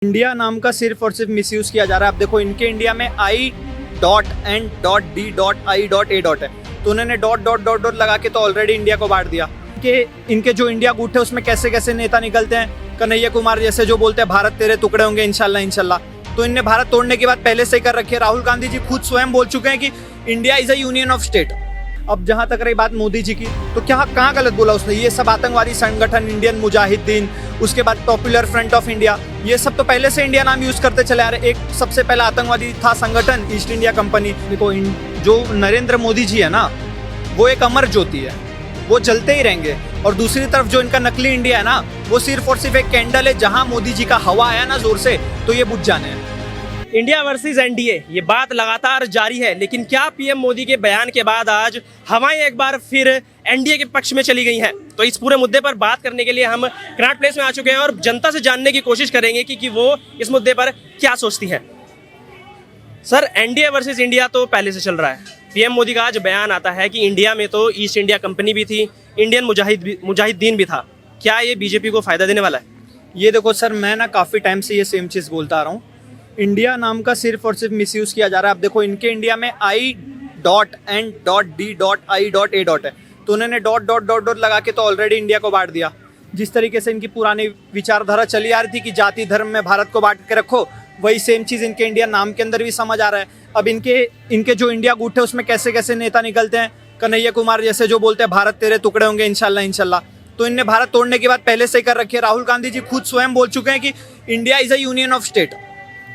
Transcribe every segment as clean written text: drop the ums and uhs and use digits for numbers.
India नाम का सिर्फ और सिर्फ मिसयूज किया जा रहा है। अब देखो इनके इंडिया में I.N.D.I.A. है, तो उन्होंने डॉट डॉट डॉट डॉट लगा के तो ऑलरेडी इंडिया को बांट दिया कि इनके जो इंडिया गुट है उसमें कैसे कैसे नेता निकलते हैं। कन्हैया कुमार जैसे जो बोलते हैं भारत तेरे टुकड़े होंगे इंशाल्लाह इंशाल्लाह, तो इनने भारत तोड़ने की बात पहले से ही कर रखी है। राहुल गांधी जी खुद स्वयं बोल चुके हैं कि India is a union of state. अब जहां तक रही बात मोदी जी की, तो क्या कहाँ गलत बोला उसने? ये सब आतंकवादी संगठन, इंडियन मुजाहिदीन, उसके बाद पॉपुलर फ्रंट ऑफ इंडिया, ये सब तो पहले से इंडिया नाम यूज करते चले आ रहे। एक सबसे पहला आतंकवादी था संगठन ईस्ट इंडिया कंपनी। देखो जो नरेंद्र मोदी जी है ना, वो एक अमर ज्योति है, वो जलते ही रहेंगे। और दूसरी तरफ जो इनका नकली इंडिया है ना, वो सिर्फ और सिर्फ एक कैंडल है। जहां मोदी जी का हवा आया ना जोर से, तो ये बुझ जाने हैं। इंडिया वर्सेस एनडीए, ये बात लगातार जारी है। लेकिन क्या पीएम मोदी के बयान के बाद आज हवाएं एक बार फिर एनडीए के पक्ष में चली गई हैं? तो इस पूरे मुद्दे पर बात करने के लिए हम कनॉट प्लेस में आ चुके हैं और जनता से जानने की कोशिश करेंगे कि वो इस मुद्दे पर क्या सोचती है। सर, एनडीए वर्सेस इंडिया तो पहले से चल रहा है। पीएम मोदी का आज बयान आता है कि इंडिया में तो ईस्ट इंडिया कंपनी भी थी, इंडियन मुजाहिदीन भी था। क्या ये बीजेपी को फायदा देने वाला है? ये देखो सर, मैं ना काफ़ी टाइम से ये सेम चीज़ बोलता आ रहा हूँ। इंडिया नाम का सिर्फ और सिर्फ मिसयूज किया जा रहा है। अब देखो इनके इंडिया में I.N.D.I.A. है, तो उन्होंने डॉट डॉट डॉट डॉट लगा के तो ऑलरेडी इंडिया को बांट दिया। जिस तरीके से इनकी पुरानी विचारधारा चली आ रही थी कि जाति धर्म में भारत को बांट के रखो, वही सेम चीज़ इनके इंडिया नाम के अंदर भी समझ आ रहा है। अब इनके जो इंडिया गुट है उसमें कैसे कैसे नेता निकलते हैं। कन्हैया कुमार जैसे जो बोलते हैं भारत तेरे टुकड़े होंगे इंशाल्लाह इंशाल्लाह, तो इनने भारत तोड़ने की बात पहले से ही कर रखी है। राहुल गांधी जी खुद स्वयं बोल चुके हैं कि India is a union of state,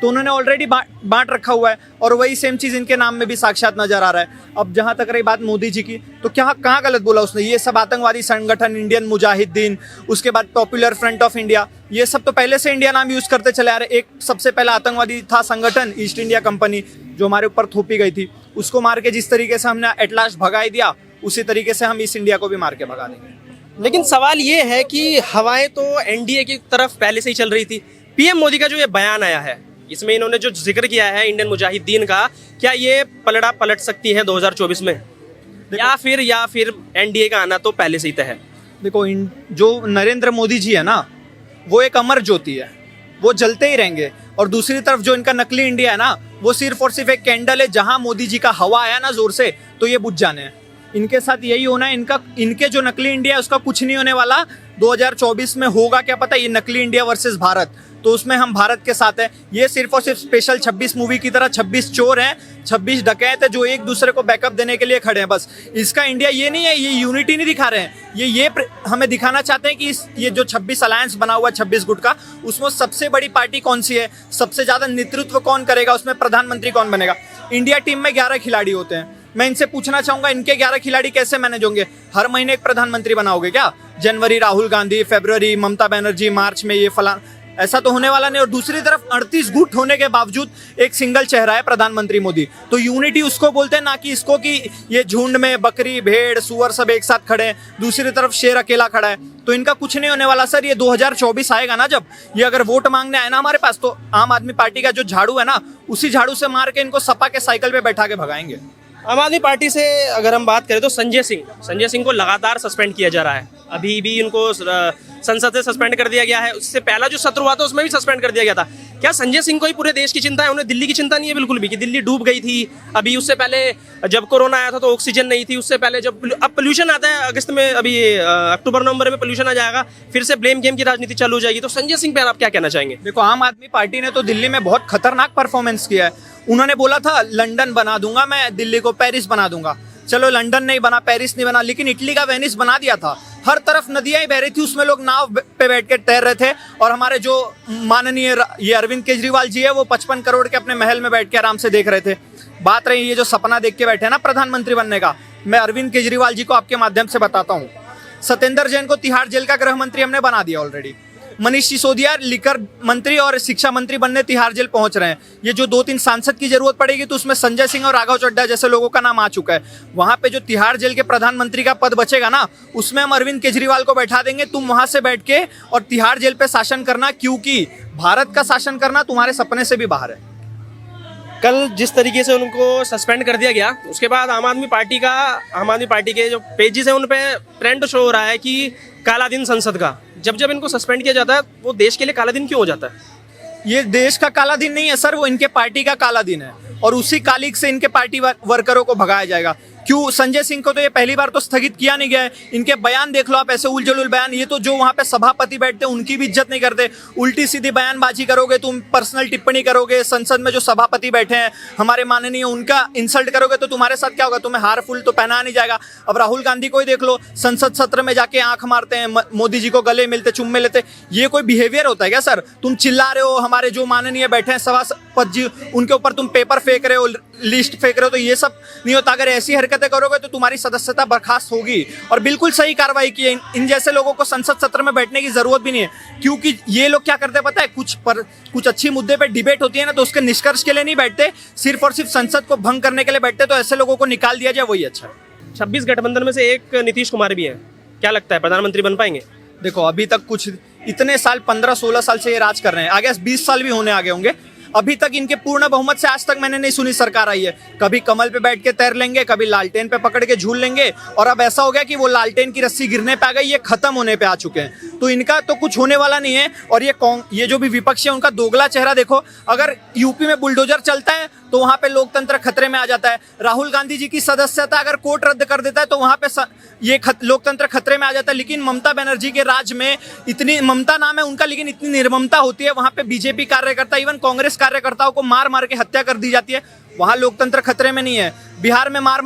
तो उन्होंने ऑलरेडी बांट रखा हुआ है। और वही सेम चीज़ इनके नाम में भी साक्षात नजर आ रहा है। अब जहां तक रही बात मोदी जी की, तो क्या कहाँ गलत बोला उसने? ये सब आतंकवादी संगठन, इंडियन मुजाहिदीन, उसके बाद पॉपुलर फ्रंट ऑफ इंडिया, ये सब तो पहले से इंडिया नाम यूज करते चले आ रहे। एक सबसे पहला आतंकवादी था संगठन ईस्ट इंडिया कंपनी, जो हमारे ऊपर थोपी गई थी। उसको मार के जिस तरीके से हमने एट लास्ट भगा दिया, उसी तरीके से हम ईस्ट इंडिया को भी मार के भगा देंगे। लेकिन सवाल ये है कि हवाएं तो एनडीए की तरफ पहले से ही चल रही थी। पीएम मोदी का जो ये बयान आया है, इसमें इन्होंने जो जिक्र किया है इंडियन मुजाहिदीन का, क्या ये पलड़ा पलट सकती है 2024 में? या फिर एनडीए का आना तो पहले से ही तय है? देखो जो नरेंद्र मोदी जी है ना, वो एक अमर ज्योति है, वो जलते ही रहेंगे। और दूसरी तरफ जो इनका नकली इंडिया है ना, वो सिर्फ और सिर्फ एक कैंडल है। जहां मोदी जी का हवा आया ना जोर से, तो ये बुझ जाने हैं। इनके साथ यही होना है। इनके जो नकली इंडिया है उसका कुछ नहीं होने वाला। 2024 में होगा क्या पता, ये नकली इंडिया वर्सेस भारत, तो उसमें हम भारत के साथ हैं। ये सिर्फ और सिर्फ स्पेशल 26 मूवी की तरह 26 चोर हैं, 26 डकैत है जो एक दूसरे को बैकअप देने के लिए खड़े हैं। बस इसका इंडिया ये नहीं है, ये यूनिटी नहीं दिखा रहे हैं। ये हमें दिखाना चाहते हैं कि ये जो 26 अलायंस बना हुआ है 26 गुट का, उसमें सबसे बड़ी पार्टी कौन सी है, सबसे ज्यादा नेतृत्व कौन करेगा, उसमें प्रधानमंत्री कौन बनेगा। इंडिया टीम में 11 खिलाड़ी होते हैं। मैं इनसे पूछना चाहूंगा, इनके 11 खिलाड़ी कैसे मैनेज होंगे? हर महीने एक प्रधानमंत्री बनाओगे क्या? जनवरी राहुल गांधी, फरवरी ममता बनर्जी, मार्च में ये फलान, ऐसा तो होने वाला नहीं। और दूसरी तरफ 38 गुट होने के बावजूद एक सिंगल चेहरा है प्रधानमंत्री मोदी। तो यूनिटी उसको बोलते हैं, ना कि इसको कि ये झुंड में बकरी भेड़ सुअर सब एक साथ खड़े हैं, दूसरी तरफ शेर अकेला खड़ा है। तो इनका कुछ नहीं होने वाला सर। ये 2024 आएगा ना, जब ये अगर वोट मांगने आए ना हमारे पास, तो आम आदमी पार्टी का जो झाड़ू है ना, उसी झाड़ू से मार के इनको सपा के साइकिल पे बैठा के भगाएंगे। आम आदमी पार्टी से अगर हम बात करें तो संजय सिंह को लगातार सस्पेंड किया जा रहा है। अभी भी इनको संसद से सस्पेंड कर दिया गया है। उससे पहला जो सत्र हुआ था उसमें भी सस्पेंड कर दिया गया था। क्या संजय सिंह को ही पूरे देश की चिंता है? उन्हें दिल्ली की चिंता नहीं है बिल्कुल भी कि दिल्ली डूब गई थी? अभी उससे पहले जब कोरोना आया था तो ऑक्सीजन नहीं थी। उससे पहले जब अब पोल्यूशन आता है अगस्त में, अभी अक्टूबर नवंबर में पोल्यूशन आ जाएगा, फिर से ब्लेम गेम की राजनीति चालू हो जाएगी। तो संजय सिंह पर आप क्या कहना चाहेंगे? देखो, आम आदमी पार्टी ने तो दिल्ली में बहुत खतरनाक परफॉर्मेंस किया है। उन्होंने बोला था लंदन बना दूंगा मैं, दिल्ली को पेरिस बना दूंगा। चलो लंदन नहीं बना, पेरिस नहीं बना, लेकिन इटली का वेनिस बना दिया था। हर तरफ नदियां ही बह रही थी, उसमें लोग नाव पे बैठ के तैर रहे थे। और हमारे जो माननीय ये अरविंद केजरीवाल जी है, वो 55 करोड़ के अपने महल में बैठ के आराम से देख रहे थे। बात रही ये जो सपना देख के बैठे ना प्रधानमंत्री बनने का, मैं अरविंद केजरीवाल जी को आपके माध्यम से बताता हूँ। सत्येंद्र जैन को तिहाड़ जेल का गृह मंत्री हमने बना दिया ऑलरेडी। मनीष सिसोदिया लिकर मंत्री और शिक्षा मंत्री बनने तिहाड़ जेल पहुंच रहे हैं। ये जो 2-3 सांसद की जरूरत पड़ेगी, तो उसमें संजय सिंह और राघव चड्ढा जैसे लोगों का नाम आ चुका है। वहां पे जो तिहाड़ जेल के प्रधानमंत्री का पद बचेगा ना, उसमें हम अरविंद केजरीवाल को बैठा देंगे। तुम वहां से बैठ के और तिहाड़ जेल पे शासन करना, क्योंकि भारत का शासन करना तुम्हारे सपने से भी बाहर है। कल जिस तरीके से उनको सस्पेंड कर दिया गया, उसके बाद आम आदमी पार्टी के जो पेजेस हैं उन पे ट्रेंड शो हो रहा है कि काला दिन संसद का। जब इनको सस्पेंड किया जाता है, वो देश के लिए काला दिन क्यों हो जाता है? ये देश का काला दिन नहीं है सर, वो इनके पार्टी का काला दिन है और उसी कालिक से इनके पार्टी वर्करों को भगाया जाएगा। क्यों संजय सिंह को तो ये पहली बार तो स्थगित किया नहीं गया है। इनके बयान देख लो आप, ऐसे उलझुल बयान। ये तो जो वहां पे सभापति बैठते हैं उनकी भी इज्जत नहीं करते, उल्टी सीधी बयानबाजी करोगे तुम, पर्सनल टिप्पणी करोगे, संसद में जो सभापति बैठे हैं हमारे माननीय, उनका इंसल्ट करोगे तो तुम्हारे साथ क्या होगा, तुम्हें हारफुल तो पहना नहीं जाएगा। अब राहुल गांधी को ही देख लो, संसद सत्र में जाके आंख मारते हैं, मोदी जी को गले मिलते, चुम्मे लेते। ये कोई बिहेवियर होता है क्या सर? तुम चिल्ला रहे हो, हमारे जो माननीय बैठे हैं सभापति जी, उनके ऊपर तुम पेपर फेंक रहे हो, लिस्ट फेंक रहे हो, तो ये सब नहीं होता। अगर ऐसी हरकतें करोगे तो तुम्हारी सदस्यता बर्खास्त होगी। और बिल्कुल सही कार्रवाई की है। इन जैसे लोगों को संसद सत्र में बैठने की जरूरत भी नहीं है, क्योंकि ये लोग क्या करते हैं पता है, कुछ अच्छी मुद्दे पे डिबेट होती है ना, तो उसके निष्कर्ष के लिए नहीं बैठते, सिर्फ और सिर्फ संसद को भंग करने के लिए बैठते। तो ऐसे लोगों को निकाल दिया जाए, वही अच्छा है। 26 गठबंधन में से एक नीतीश कुमार भी है, क्या लगता है प्रधानमंत्री बन पाएंगे? देखो अभी तक कुछ इतने साल 15-16 साल से ये राज कर रहे हैं, आगे 20 साल भी होने आगे होंगे। अभी तक इनके पूर्ण बहुमत से आज तक मैंने नहीं सुनी सरकार आई है। कभी कमल पे बैठ के तैर लेंगे, कभी लालटेन पे पकड़ के झूल लेंगे, और अब ऐसा हो गया कि वो लालटेन की रस्सी गिरने पे आ गई, ये खत्म होने पे आ चुके हैं। तो इनका तो कुछ होने वाला नहीं है। और ये जो भी विपक्ष है उनका दोगला चेहरा देखो। अगर यूपी में बुलडोजर चलता है तो वहां पे लोकतंत्र खतरे में आ जाता है। राहुल गांधी जी की सदस्यता अगर कोर्ट रद्द कर देता है तो वहां पे ये लोकतंत्र खतरे में आ जाता है। लेकिन ममता बनर्जी के राज में, इतनी ममता नाम है उनका, लेकिन इतनी निर्ममता होती है, वहां पे बीजेपी कार्यकर्ता, इवन कांग्रेस कार्यकर्ताओं को मार मार के हत्या कर दी जाती है। वहां लोकतंत्र खतरे में नहीं है। बिहार में मार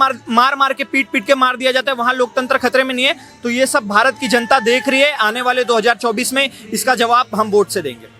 मार के पीट के मार दिया जाता है, वहां लोकतंत्र खतरे में नहीं है। तो ये सब भारत की जनता देख रही है। आने वाले 2024 में इसका जवाब हम वोट से देंगे।